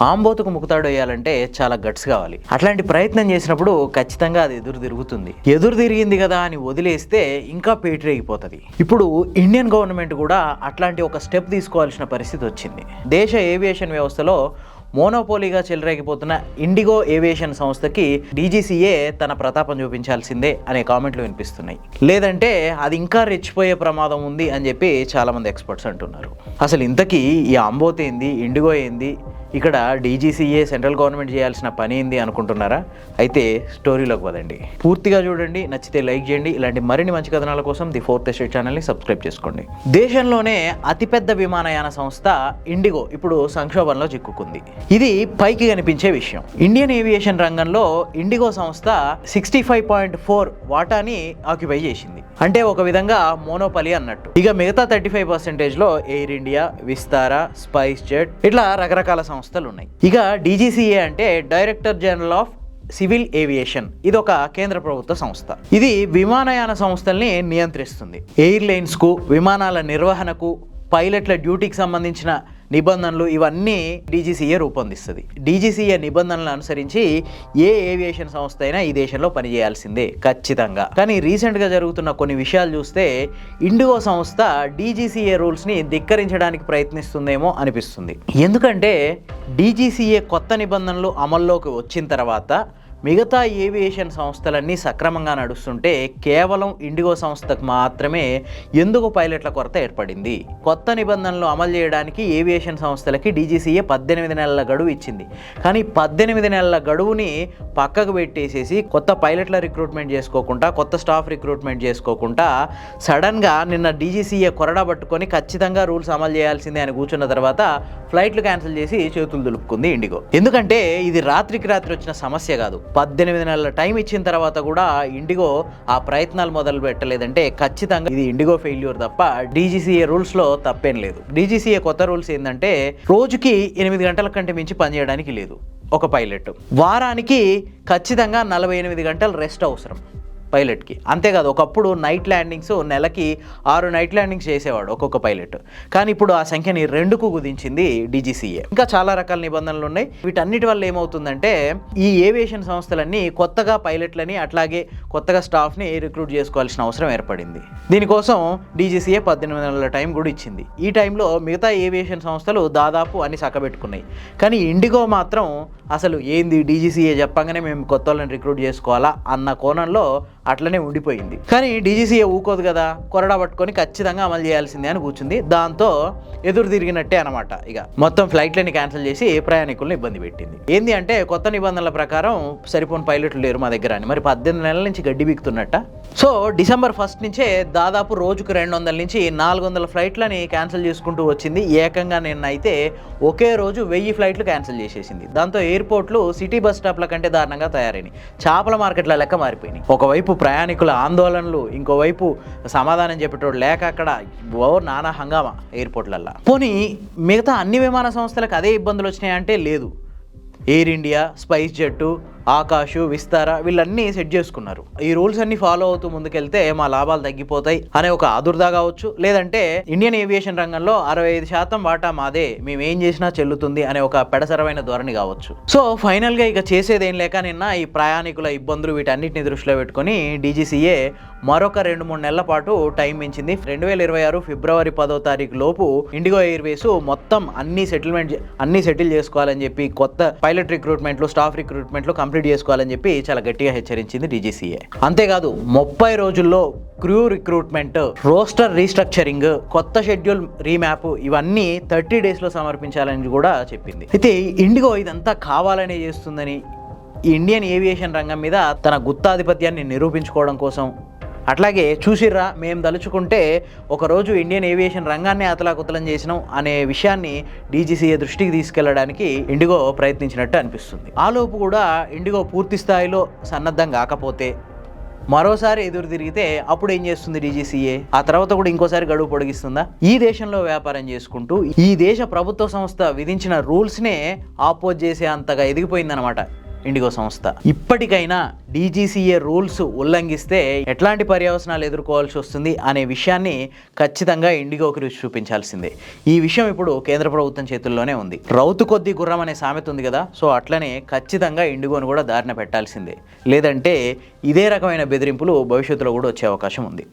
ఆంబోతుకు ముకుతాడు వేయాలంటే చాలా గట్స్ కావాలి. అట్లాంటి ప్రయత్నం చేసినప్పుడు ఖచ్చితంగా అది ఎదురు తిరుగుతుంది. ఎదురు తిరిగింది కదా అని వదిలేస్తే ఇంకా పేటరేగిపోతుంది. ఇప్పుడు ఇండియన్ గవర్నమెంట్ కూడా అట్లాంటి ఒక స్టెప్ తీసుకోవాల్సిన పరిస్థితి వచ్చింది. దేశ ఏవియేషన్ వ్యవస్థలో మోనోపోలీగా చెలరేగిపోతున్న ఇండిగో ఏవియేషన్ సంస్థకి డీజీసీఏ తన ప్రతాపం చూపించాల్సిందే అనే కామెంట్లు వినిపిస్తున్నాయి. లేదంటే అది ఇంకా రెచ్చిపోయే ప్రమాదం ఉంది అని చెప్పి చాలామంది ఎక్స్పర్ట్స్ అంటున్నారు. అసలు ఇంతకీ ఈ ఆంబోత్ ఏంది, ఇండిగో ఏంది, ఇక్కడ డీజీసీఏ సెంట్రల్ గవర్నమెంట్ చేయాల్సిన పని ఏంది అనుకుంటున్నారా? అయితే స్టోరీలోకి పదండి. పూర్తిగా చూడండి, నచ్చితే లైక్ చేయండి. ఇలాంటి మరిన్ని మంచి కథనాల కోసం ది ఫోర్త్ ఎస్టేట్ ఛానల్ని సబ్స్క్రైబ్ చేసుకోండి. దేశంలోనే అతిపెద్ద విమానయాన సంస్థ ఇండిగో ఇప్పుడు సంక్షోభంలో చిక్కుకుంది. ఇది పైకి కనిపించే విషయం. ఇండియన్ ఏవియేషన్ రంగంలో ఇండిగో సంస్థ 65.4 వాటాని ఆక్యుపై చేసింది. అంటే ఒక విధంగా మోనోపలి అన్నట్టు. ఇక మిగతా 35%లో Air India, Vistara, SpiceJet ఇట్లా రకరకాల సంస్థలు ఉన్నాయి. ఇక డీజీసీఏ అంటే director general of civil aviation. ఇది ఒక కేంద్ర ప్రభుత్వ సంస్థ. ఇది విమానయాన సంస్థల్ని నియంత్రిస్తుంది. ఎయిర్లైన్స్ కు, విమానాల నిర్వహణకు, పైలట్ల డ్యూటీకి సంబంధించిన నిబంధనలు ఇవన్నీ డీజీసీఏ రూపొందిస్తుంది. డీజీసీఏ నిబంధనలను అనుసరించి ఏ ఏవియేషన్ సంస్థ అయినా ఈ దేశంలో పనిచేయాల్సిందే ఖచ్చితంగా. కానీ రీసెంట్గా జరుగుతున్న కొన్ని విషయాలు చూస్తే ఇండిగో సంస్థ డీజీసీఏ రూల్స్ని ధిక్కరించడానికి ప్రయత్నిస్తుందేమో అనిపిస్తుంది. ఎందుకంటే డీజీసీఏ కొత్త నిబంధనలు అమల్లోకి వచ్చిన తర్వాత మిగతా ఏవియేషన్ సంస్థలన్నీ సక్రమంగా నడుస్తుంటే కేవలం ఇండిగో సంస్థకు మాత్రమే ఎందుకు పైలట్ల కొరత ఏర్పడింది? కొత్త నిబంధనలు అమలు చేయడానికి ఏవియేషన్ సంస్థలకి డీజీసీఏ 18 నెలల గడువు ఇచ్చింది. కానీ 18 నెలల గడువుని పక్కకు పెట్టేసేసి కొత్త పైలట్ల రిక్రూట్మెంట్ చేసుకోకుండా, కొత్త స్టాఫ్ రిక్రూట్మెంట్ చేసుకోకుండా సడన్గా నిన్న డీజీసీఏ కొరడా పట్టుకొని ఖచ్చితంగా రూల్స్ అమలు చేయాల్సిందే అని కూర్చున్న తర్వాత ఫ్లైట్లు క్యాన్సిల్ చేసి చేతులు దులుపుకుంది ఇండిగో. ఎందుకంటే ఇది రాత్రికి రాత్రి వచ్చిన సమస్య కాదు. 18 నెలల టైం ఇచ్చిన తర్వాత కూడా ఇండిగో ఆ ప్రయత్నాలు మొదలు పెట్టలేదంటే ఖచ్చితంగా ఇది ఇండిగో ఫెయిల్యూర్ తప్ప డీజీసీఏ రూల్స్లో తప్పేం లేదు. డీజీసీఏ కొత్త రూల్స్ ఏంటంటే రోజుకి 8 గంటల కంటే మించి పనిచేయడానికి లేదు ఒక పైలట్. వారానికి ఖచ్చితంగా 48 గంటలు రెస్ట్ అవసరం పైలట్కి. అంతేకాదు, ఒకప్పుడు నైట్ ల్యాండింగ్స్ నెలకి 6 నైట్ ల్యాండింగ్స్ చేసేవాడు ఒక్కొక్క పైలట్. కానీ ఇప్పుడు ఆ సంఖ్యని 2కు కుదించింది డీజీసీఏ. ఇంకా చాలా రకాల నిబంధనలు ఉన్నాయి. వీటన్నిటి వల్ల ఏమవుతుందంటే ఈ ఏవియేషన్ సంస్థలన్నీ కొత్తగా పైలట్లని అట్లాగే కొత్తగా స్టాఫ్ని రిక్రూట్ చేసుకోవాల్సిన అవసరం ఏర్పడింది. దీనికోసం డీజీసీఏ 18 నెలల టైం కూడా ఇచ్చింది. ఈ టైంలో మిగతా ఏవియేషన్ సంస్థలు దాదాపు అన్ని చక్కబెట్టుకున్నాయి. కానీ ఇండిగో మాత్రం అసలు ఏంది, డీజీసీఏ చెప్పగానే మేము కొత్త వాళ్ళని రిక్రూట్ చేసుకోవాలా అన్న కోణంలో అట్లనే ఉండిపోయింది. కానీ డీజీసీఏ ఊకోదు కదా, కొరడా పట్టుకొని ఖచ్చితంగా అమలు చేయాల్సిందే అని కూర్చుంది. దాంతో ఎదురు తిరిగినట్టే అనమాట. ఇక మొత్తం ఫ్లైట్లని క్యాన్సిల్ చేసి ప్రయాణికులను ఇబ్బంది పెట్టింది. ఏంది అంటే కొత్త నిబంధనల ప్రకారం సరిపోని పైలట్లు లేరు మా దగ్గర అని. మరి 18 నెలల నుంచి గడ్డి బీకుతున్నట్ట. సో డిసెంబర్ 1 నుంచే దాదాపు రోజుకు 200 నుంచి 400 ఫ్లైట్లని క్యాన్సిల్ చేసుకుంటూ వచ్చింది. ఏకంగా నిన్నైతే ఒకే రోజు 1000 ఫ్లైట్లు క్యాన్సిల్ చేసేసింది. దాంతో ఎయిర్పోర్ట్లు సిటీ బస్ స్టాప్ల కంటే దారుణంగా తయారైనాయి. చేపల మార్కెట్ల లెక్క మారిపోయినాయి. ఒకవైపు ప్రయాణికుల ఆందోళనలు, ఇంకోవైపు సమాధానం చెప్పేటోడు లేక అక్కడ నానా హంగామా ఎయిర్పోర్ట్లల్లో. పోనీ మిగతా అన్ని విమాన సంస్థలకు అదే ఇబ్బందులు వచ్చినాయంటే లేదు. Air India, SpiceJet, Akash, Vistara వీళ్ళన్నీ సెట్ చేసుకున్నారు. ఈ రూల్స్ అన్ని ఫాలో అవుతూ ముందుకెళ్తే మా లాభాలు తగ్గిపోతాయి అనే ఒక ఆదుర్దా కావచ్చు, లేదంటే ఇండియన్ ఏవియేషన్ రంగంలో 65% వాటా మాదే, మేము ఏం చేసినా చెల్లుతుంది అనే ఒక పెడసరమైన ధోరణి కావచ్చు. సో ఫైనల్ గా ఇక చేసేదేం లేక నిన్న ఈ ప్రయాణికుల ఇబ్బందులు వీటన్నిటిని దృష్టిలో పెట్టుకొని డీజీసీఏ మరొక 2-3 నెలల పాటు టైం ఇచ్చింది. 2026 ఫిబ్రవరి 10వ తారీఖు లోపు ఇండిగో ఎయిర్వేస్ మొత్తం అన్ని సెటిల్ చేసుకోవాలని చెప్పి కొత్త పైలట్ రిక్రూట్మెంట్లు, స్టాఫ్ రిక్రూట్మెంట్లు కంప్లీట్ చేసుకోవాలని చెప్పి చాలా గట్టిగా హెచ్చరించింది డీజీసీఏ. అంతేకాదు 30 రోజుల్లో క్రూ రిక్రూట్మెంట్, రోస్టర్ రీస్ట్రక్చరింగ్, కొత్త షెడ్యూల్ రీమ్యాప్ ఇవన్నీ 30 డేస్లో సమర్పించాలని కూడా చెప్పింది. అయితే ఇండిగో ఇదంతా కావాలనే చేస్తుందని, ఈ ఇండియన్ ఏవియేషన్ రంగం మీద తన గుత్తాధిపత్యాన్ని నిరూపించుకోవడం కోసం, అట్లాగే చూసిర్రా మేము దలుచుకుంటే ఒకరోజు ఇండియన్ ఏవియేషన్ రంగాన్ని అతలాకుతలం చేసినాం అనే విషయాన్ని డీజీసీఏ దృష్టికి తీసుకెళ్లడానికి ఇండిగో ప్రయత్నించినట్టు అనిపిస్తుంది. ఆలోపు కూడా ఇండిగో పూర్తి స్థాయిలో సన్నద్ధం కాకపోతే మరోసారి ఎదురు తిరిగితే అప్పుడు ఏం చేస్తుంది డీజీసీఏ? ఆ తర్వాత కూడా ఇంకోసారి గడువు పొడిగిస్తుందా? ఈ దేశంలో వ్యాపారం చేసుకుంటూ ఈ దేశ ప్రభుత్వ సంస్థ విధించిన రూల్స్నే ఆపోజ్ చేసే అంతగా ఎదిగిపోయిందనమాట ఇండిగో సంస్థ. ఇప్పటికైనా DGCA రూల్స్ ఉల్లంఘిస్తే ఎట్లాంటి పర్యవసనాలు ఎదుర్కోవాల్సి వస్తుంది అనే విషయాన్ని ఖచ్చితంగా ఇండిగోకి రుచి చూపించాల్సిందే. ఈ విషయం ఇప్పుడు కేంద్ర ప్రభుత్వం చేతుల్లోనే ఉంది. రౌతు కొద్ది గుర్రం అనే సామెత ఉంది కదా, సో అట్లనే ఖచ్చితంగా ఇండిగోను కూడా దారిన పెట్టాల్సిందే. లేదంటే ఇదే రకమైన బెదిరింపులు భవిష్యత్తులో కూడా వచ్చే అవకాశం ఉంది.